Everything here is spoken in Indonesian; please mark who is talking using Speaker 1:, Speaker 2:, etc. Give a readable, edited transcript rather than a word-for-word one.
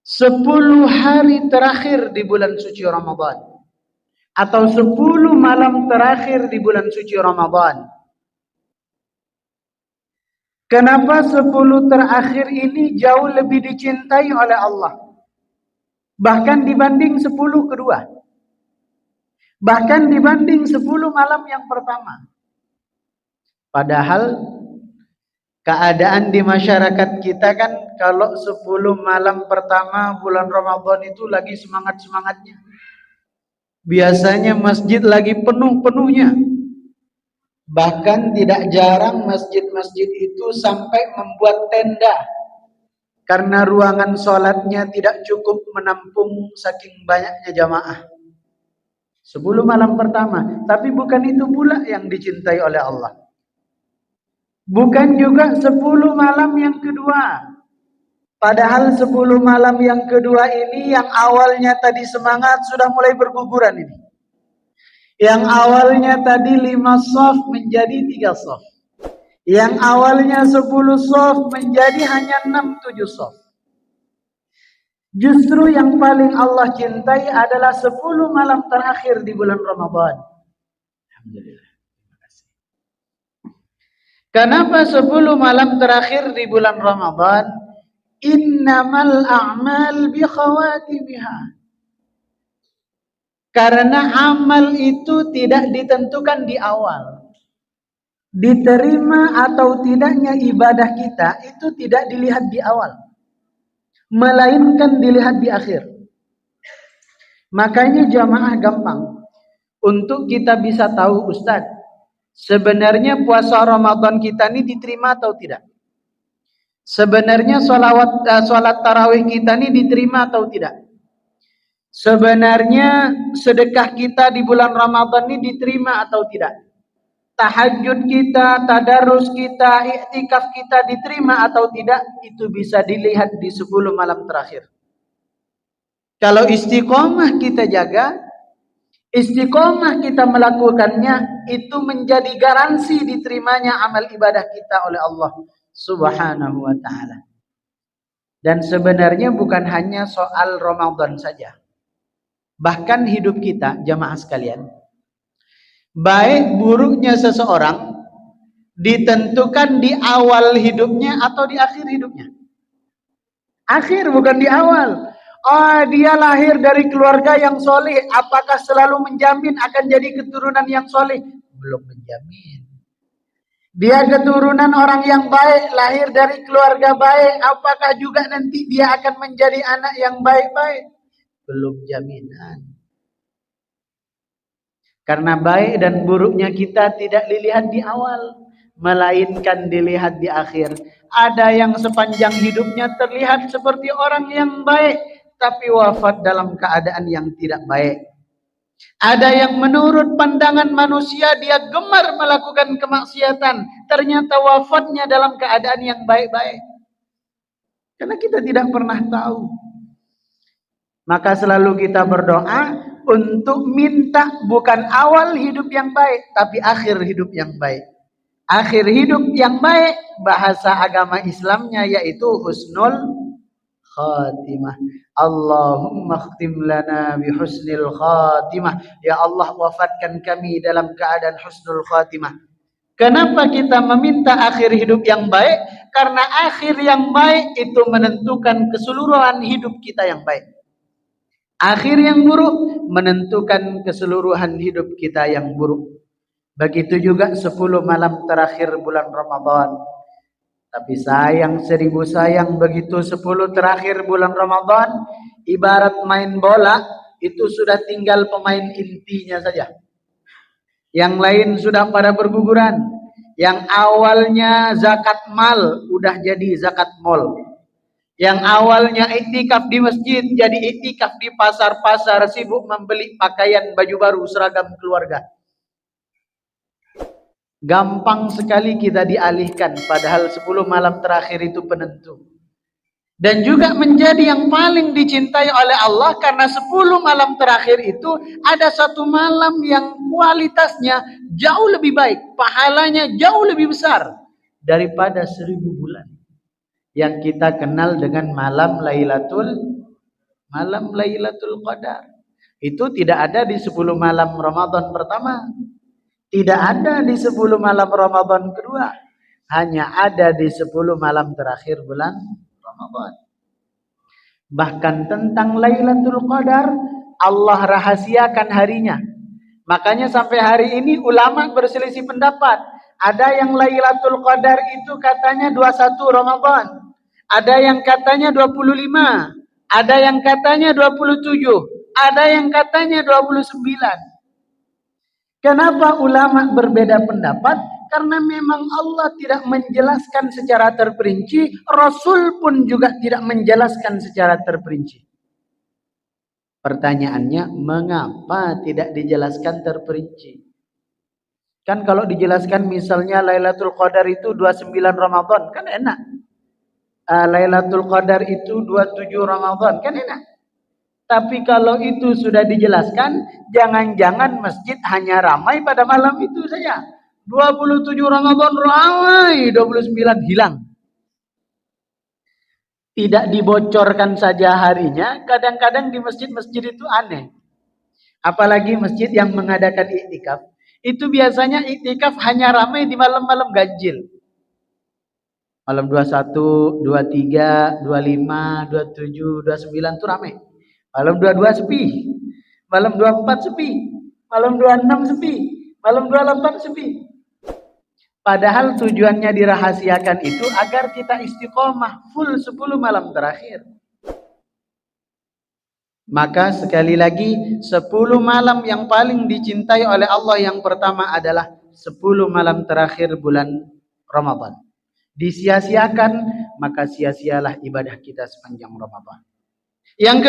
Speaker 1: 10 hari terakhir di bulan suci Ramadan atau 10 malam terakhir di bulan suci Ramadan. Kenapa 10 terakhir ini jauh lebih dicintai oleh Allah? Bahkan dibanding 10 kedua. Bahkan dibanding 10 malam yang pertama. Padahal keadaan di masyarakat kita kan kalau 10 malam pertama bulan Ramadan itu lagi semangat-semangatnya. Biasanya masjid lagi penuh-penuhnya. Bahkan tidak jarang masjid-masjid itu sampai membuat tenda. Karena ruangan sholatnya tidak cukup menampung saking banyaknya jamaah. 10 malam pertama. Tapi bukan itu pula yang dicintai oleh Allah. Bukan juga 10 malam yang kedua. Padahal 10 malam yang kedua ini yang awalnya tadi semangat sudah mulai berguguran ini. Yang awalnya tadi 5 shaf menjadi 3 shaf. Yang awalnya 10 shaf menjadi hanya 6-7 shaf. Justru yang paling Allah cintai adalah 10 malam terakhir di bulan Ramadan. Alhamdulillah. Kenapa 10 malam terakhir di bulan Ramadan? Innamal a'mal bi khawatimiha. Karena amal itu tidak ditentukan di awal. Diterima atau tidaknya ibadah kita itu tidak dilihat di awal, melainkan dilihat di akhir. Makanya jamaah gampang untuk kita bisa tahu, Ustaz, sebenarnya puasa Ramadan kita ini diterima atau tidak? Sebenarnya sholat tarawih kita ini diterima atau tidak? Sebenarnya sedekah kita di bulan Ramadan ini diterima atau tidak? Tahajud kita, tadarus kita, iktikaf kita diterima atau tidak? Itu bisa dilihat di 10 malam terakhir. Kalau istiqomah kita jaga, istiqomah kita melakukannya, itu menjadi garansi diterimanya amal ibadah kita oleh Allah Subhanahu wa ta'ala. Dan sebenarnya bukan hanya soal Ramadan saja. Bahkan hidup kita, jamaah sekalian, baik buruknya seseorang ditentukan di awal hidupnya atau di akhir hidupnya. Akhir, bukan di awal. Oh, dia lahir dari keluarga yang soleh, apakah selalu menjamin akan jadi keturunan yang soleh? Belum menjamin. Dia keturunan orang yang baik, lahir dari keluarga baik, apakah juga nanti dia akan menjadi anak yang baik-baik? Belum jaminan. Karena baik dan buruknya kita tidak dilihat di awal, melainkan dilihat di akhir. Ada yang sepanjang hidupnya terlihat seperti orang yang baik, tapi wafat dalam keadaan yang tidak baik. Ada yang menurut pandangan manusia dia gemar melakukan kemaksiatan, ternyata wafatnya dalam keadaan yang baik-baik. Karena kita tidak pernah tahu. Maka selalu kita berdoa untuk minta bukan awal hidup yang baik, tapi akhir hidup yang baik. Akhir hidup yang baik, bahasa agama Islamnya yaitu husnul khatimah. Allahumma khtim lana bi husnil khatimah. Ya Allah, wafatkan kami dalam keadaan husnul khatimah. Kenapa kita meminta akhir hidup yang baik? Karena akhir yang baik itu menentukan keseluruhan hidup kita yang baik. Akhir yang buruk menentukan keseluruhan hidup kita yang buruk. Begitu juga 10 malam terakhir bulan Ramadan. Tapi sayang 1000 sayang, begitu 10 terakhir bulan Ramadan, ibarat main bola, itu sudah tinggal pemain intinya saja. Yang lain sudah pada berguguran. Yang awalnya zakat mal, udah jadi zakat mall. Yang awalnya iktikaf di masjid, jadi iktikaf di pasar-pasar, sibuk membeli pakaian baju baru, seragam keluarga. Gampang sekali kita dialihkan, padahal 10 malam terakhir itu penentu. Dan juga menjadi yang paling dicintai oleh Allah, karena 10 malam terakhir itu ada satu malam yang kualitasnya jauh lebih baik, pahalanya jauh lebih besar daripada 1000 bulan. Yang kita kenal dengan malam Lailatul malam Lailatul Qadar. Itu tidak ada di 10 malam Ramadan pertama. Tidak ada di 10 malam Ramadan kedua. Hanya ada di 10 malam terakhir bulan Ramadan. Bahkan tentang Lailatul Qadar, Allah rahasiakan harinya. Makanya sampai hari ini ulama berselisih pendapat. Ada yang Lailatul Qadar itu katanya 21 Ramadan. Ada yang katanya 25. Ada yang katanya 27. Ada yang katanya 29. Kenapa ulama berbeda pendapat? Karena memang Allah tidak menjelaskan secara terperinci, Rasul pun juga tidak menjelaskan secara terperinci. Pertanyaannya, mengapa tidak dijelaskan terperinci? Kan kalau dijelaskan misalnya Lailatul Qadar itu 29 Ramadan, kan enak. Lailatul Qadar itu 27 Ramadan, kan enak. Tapi kalau itu sudah dijelaskan, jangan-jangan masjid hanya ramai pada malam itu saja. 27 Ramadan ramai, 29 hilang. Tidak dibocorkan saja harinya, kadang-kadang di masjid-masjid itu aneh. Apalagi masjid yang mengadakan iktikaf. Itu biasanya iktikaf hanya ramai di malam-malam ganjil. Malam 21, 23, 25, 27, 29 itu ramai. Malam 22 sepi. Malam 24 sepi. Malam 26 sepi. Malam 28 sepi. Padahal tujuannya dirahasiakan itu agar kita istiqomah full 10 malam terakhir. Maka sekali lagi 10 malam yang paling dicintai oleh Allah yang pertama adalah 10 malam terakhir bulan Ramadan. Disia-siakan, maka sia-sialah ibadah kita sepanjang Ramadan. Yang